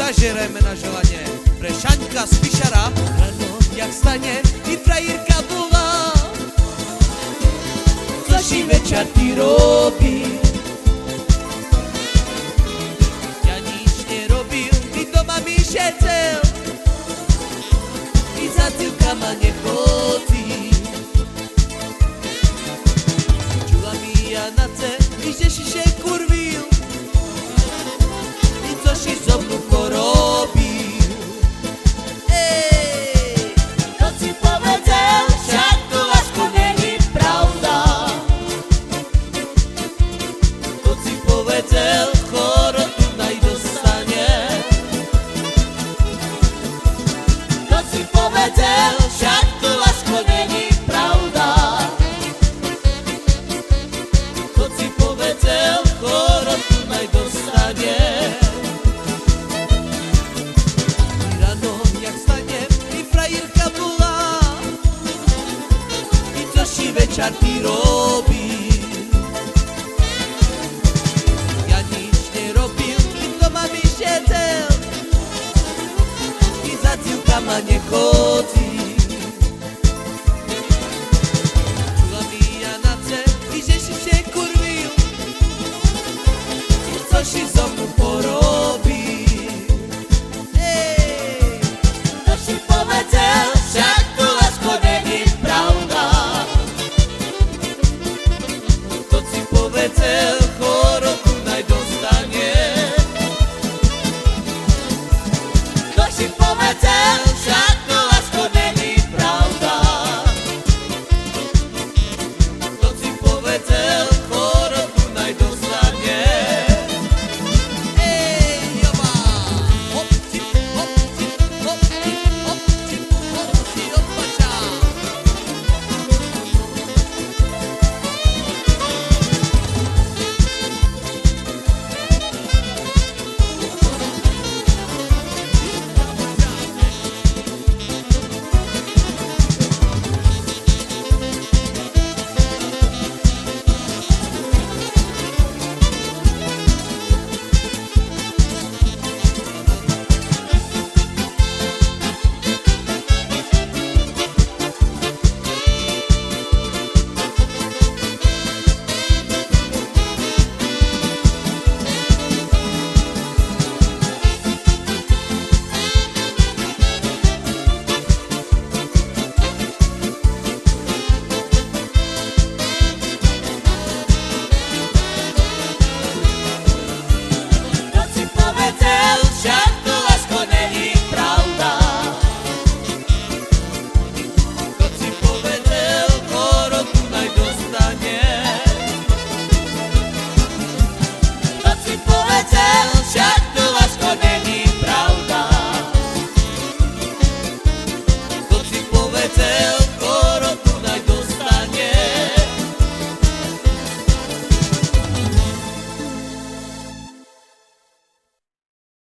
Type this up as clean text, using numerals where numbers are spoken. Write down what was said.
zažereme na želanie pre Šaňka z Fišara. Ráno jak stane i frajerka volá, což večer ty robí. Ja nič nerobil, i doma mi šetřel, i za cílkama nechodí. Čula mi Janace, i že si še kurvil, i co si so mnou porobil. To si povedal, však to lásko není pravda. To si povedal, chorotu najdostane. To si povedal, však to lásko není pravda. To si povedal, chorotu najdostane. Ráno jak stane, i frajerka volá, i co si večer ty robí. Ja nič nerobil, i doma mi šetřel, i za cílkama nechodí. Čula mi Janace, i že si še kurvil, i co si so mnou